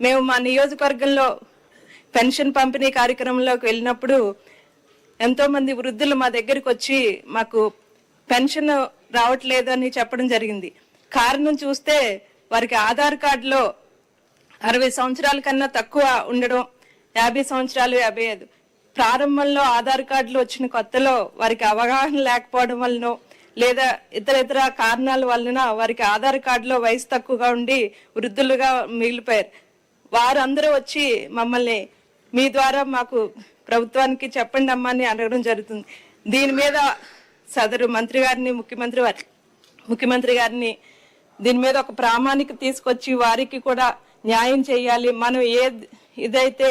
మేము మా నియోజకవర్గంలో పెన్షన్ పంపిణీ కార్యక్రమంలోకి వెళ్ళినప్పుడు ఎంతోమంది వృద్ధులు మా దగ్గరికి వచ్చి మాకు పెన్షన్ రావట్లేదు అని చెప్పడం జరిగింది. కారణం చూస్తే వారికి ఆధార్ కార్డులో 60 సంవత్సరాల కన్నా తక్కువ ఉండడం, 50 సంవత్సరాలు 55 ప్రారంభంలో ఆధార్ కార్డులు వచ్చిన కొత్తలో వారికి అవగాహన లేకపోవడం వలన లేదా ఇతర కారణాల వలన వారికి ఆధార్ కార్డులో వయసు తక్కువగా ఉండి వృద్ధులుగా మిగిలిపోయారు. వారందరూ వచ్చి మమ్మల్ని మీ ద్వారా మాకు ప్రభుత్వానికి చెప్పండి అమ్మా అని అడగడం జరుగుతుంది. దీని మీద సదరు మంత్రి గారిని ముఖ్యమంత్రి గారిని దీని మీద ఒక ప్రామాణిక తీసుకొచ్చి వారికి కూడా న్యాయం చేయాలి. మనం ఇదైతే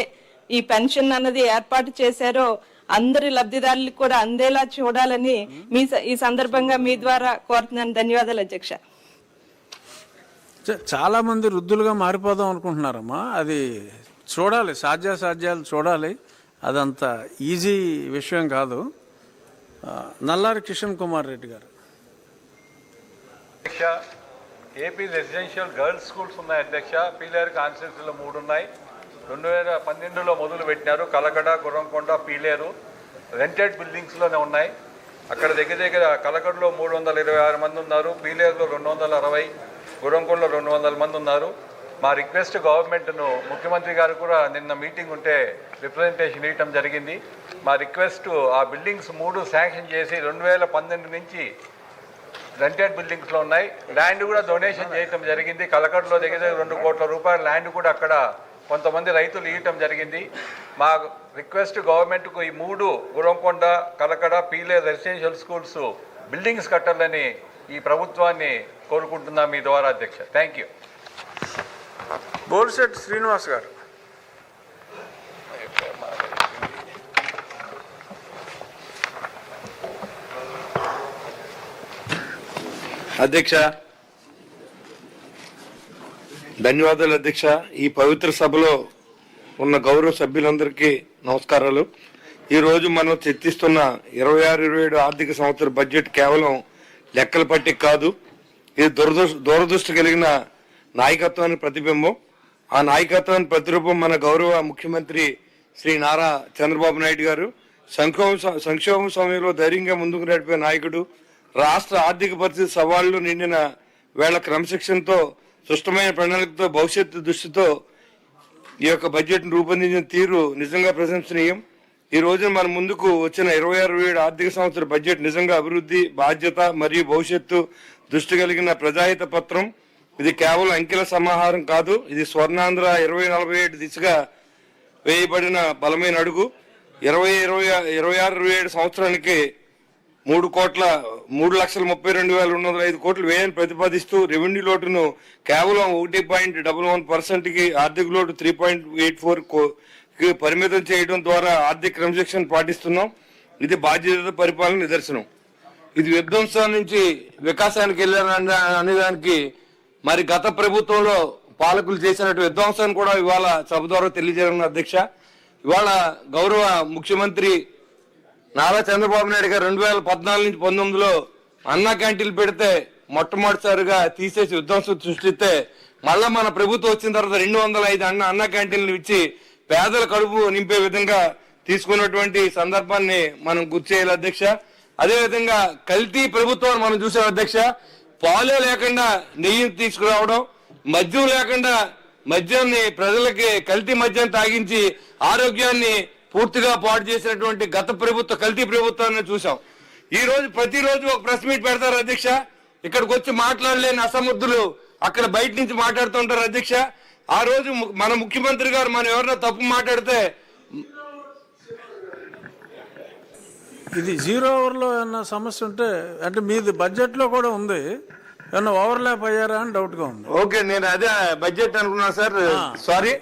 ఈ పెన్షన్ అన్నది ఏర్పాటు చేశారో అందరి లబ్ధిదారులకు కూడా అందేలా చూడాలని ఈ సందర్భంగా మీ ద్వారా కోరుతున్నాను. ధన్యవాదాలు అధ్యక్ష. చాలా మంది వృద్ధులుగా మారిపోదాం అనుకుంటున్నారమ్మా. అది చూడాలి, సాధ్యాలు చూడాలి. అదంత ఈజీ విషయం కాదు. నల్లారి కిషన్ కుమార్ రెడ్డి గారు. అధ్యక్ష, ఏపీ రెసిడెన్షియల్ గర్ల్స్ స్కూల్స్ ఉన్నాయి అధ్యక్ష. పీలేరు కాన్స్టిట్యూన్సీలో 3 ఉన్నాయి. 2012లో మొదలు పెట్టినారు. కలకడ, గుర్రంకొండ, పీలేరు రెంటెడ్ బిల్డింగ్స్లోనే ఉన్నాయి. అక్కడ దగ్గర కలకడలో 326 మంది ఉన్నారు, పీలేరులో 260, గుర్రంకొండలో 200 మంది ఉన్నారు. మా రిక్వెస్ట్ గవర్నమెంట్ను, ముఖ్యమంత్రి గారు కూడా నిన్న మీటింగ్ ఉంటే రిప్రజెంటేషన్ ఇవ్వటం జరిగింది. మా రిక్వెస్ట్ ఆ బిల్డింగ్స్ 3 శాంక్షన్ చేసి 2012 నుంచి రెంటెడ్ బిల్డింగ్స్లో ఉన్నాయి. ల్యాండ్ కూడా డొనేషన్ చేయటం జరిగింది. కలకడలో దగ్గర 2 కోట్ల రూపాయల ల్యాండ్ కూడా అక్కడ కొంతమంది రైతులు ఇవ్వటం జరిగింది. మా రిక్వెస్ట్ గవర్నమెంట్కు ఈ 3 Gurramkonda, Kalakada, Pele residential schools buildings కట్టాలని ఈ ప్రభుత్వాన్ని కోరుకుంటున్నాం మీ ద్వారా అధ్యక్ష. Thank you. బోర్శెట్టి శ్రీనివాస్ గారు. అధ్యక్ష, ధన్యవాదాలు అధ్యక్ష. ఈ పవిత్ర సభలో ఉన్న గౌరవ సభ్యులందరికీ నమస్కారాలు. ఈరోజు మనం చర్చిస్తున్న 26-27 ఆర్థిక సంవత్సర బడ్జెట్ కేవలం లెక్కల పట్టిక కాదు. ఇది దూరదృష్టి కలిగిన నాయకత్వానికి ప్రతిబింబం. ఆ నాయకత్వానికి ప్రతిరూపం మన గౌరవ ముఖ్యమంత్రి శ్రీ నారా చంద్రబాబు నాయుడు గారు. సంక్షోభం సమయంలో ధైర్యంగా ముందుకు నడిపే నాయకుడు. రాష్ట్ర ఆర్థిక పరిస్థితి సవాళ్లు నిండిన వేళ క్రమశిక్షణతో, స్పష్టమైన ప్రణాళికతో, భవిష్యత్తు దృష్టితో ఈ యొక్క బడ్జెట్ను రూపొందించిన తీరు నిజంగా ప్రశంసనీయం. ఈ రోజున మన ముందుకు వచ్చిన 26-27 ఆర్థిక సంవత్సర బడ్జెట్ నిజంగా అభివృద్ధి, బాధ్యత మరియు భవిష్యత్తు దృష్టి కలిగిన ప్రజాహిత పత్రం. ఇది కేవలం అంకెల సమాహారం కాదు, ఇది స్వర్ణాంధ్ర 2047 దిశగా వేయబడిన బలమైన అడుగు. 26-27 సంవత్సరానికి 3,32,205 కోట్లు వ్యయాన్ని ప్రతిపాదిస్తూ రెవెన్యూ లోటును కేవలం 1.11%కి, ఆర్థిక లోటు 3.84కి పరిమితం చేయడం ద్వారా ఆర్థిక క్రమశిక్షణ పాటిస్తున్నాం. ఇది బాధ్యత పరిపాలన నిదర్శనం. ఇది విధ్వంసం నుంచి వికాసానికి వెళ్ళారనే అనేదానికి మరి గత ప్రభుత్వంలో పాలకులు చేసినట్టు విధ్వంసాన్ని కూడా ఇవాళ సభ ద్వారా తెలియజేయడం అధ్యక్ష. ఇవాళ గౌరవ ముఖ్యమంత్రి నారా చంద్రబాబు నాయుడు గారు 2014 నుంచి 19లో అన్నా క్యాంటీన్లు పెడితే మొట్టమొదటిసారిగా తీసేసి విధ్వంసం సృష్టిస్తే మళ్ళా మన ప్రభుత్వం వచ్చిన తర్వాత 205 అన్నా క్యాంటీన్లు ఇచ్చి పేదల కడుపు నింపే విధంగా తీసుకున్నటువంటి సందర్భాన్ని మనం గుర్తు చేయాలి అధ్యక్ష. అదేవిధంగా కల్తీ ప్రభుత్వాన్ని మనం చూసాం అధ్యక్ష. పాలే లేకుండా నెయ్యి తీసుకురావడం, మద్యం లేకుండా మద్యాన్ని ప్రజలకి కల్తీ మద్యాన్ని తాగించి ఆరోగ్యాన్ని పూర్తిగా పాడు చేసినటువంటి గత ప్రభుత్వ కల్తీ ప్రభుత్వాన్ని చూసాం. ఈ రోజు ప్రతిరోజు ఒక ప్రెస్ మీట్ పెడతారు అధ్యక్ష. ఇక్కడికి వచ్చి మాట్లాడలేని అసమర్థులు అక్కడ బయట నుంచి మాట్లాడుతుంటారు అధ్యక్ష. ఆ రోజు మన ముఖ్యమంత్రి గారు మనం ఎవరైనా తప్పు మాట్లాడితే ఇది 0 ఓవర్లో ఏమన్నా సమస్య ఉంటే, అంటే మీది బడ్జెట్లో కూడా ఉంది, ఏమన్నా ఓవర్లాప్ అయ్యారా అని డౌట్గా ఉంది. ఓకే, నేను అదే బడ్జెట్ అనుకున్నాను సార్. సారీ,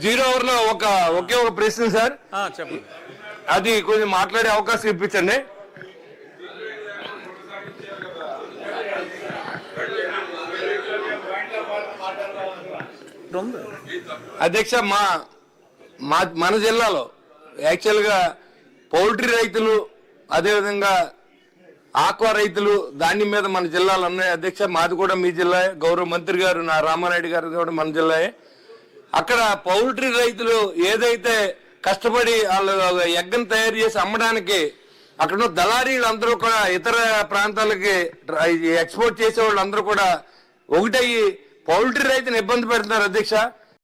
0 ఓవర్లో ఒకే ఒక ప్రశ్న సార్. చెప్పండి. అది కొంచెం మాట్లాడే అవకాశం ఇప్పించండి. అధ్యక్ష, మన జిల్లాలో యాక్చువల్గా పౌల్ట్రీ రైతులు, అదేవిధంగా ఆక్వా రైతులు, ధాన్యం మీద మన జిల్లాలు ఉన్నాయి అధ్యక్ష. మాది కూడా మీ జిల్లా. గౌరవ మంత్రి గారు నా రామానాయుడు గారు కూడా మన జిల్లాయే. అక్కడ పౌల్ట్రీ రైతులు ఏదైతే కష్టపడి వాళ్ళు ఎగ్గను తయారు చేసి అమ్మడానికి అక్కడ దళారీలు అందరూ కూడా ఇతర ప్రాంతాలకి ఎక్స్పోర్ట్ చేసే వాళ్ళు అందరూ కూడా ఒకటయ్యి పౌల్ట్రీ రైతుని ఇబ్బంది పెడుతున్నారు అధ్యక్ష.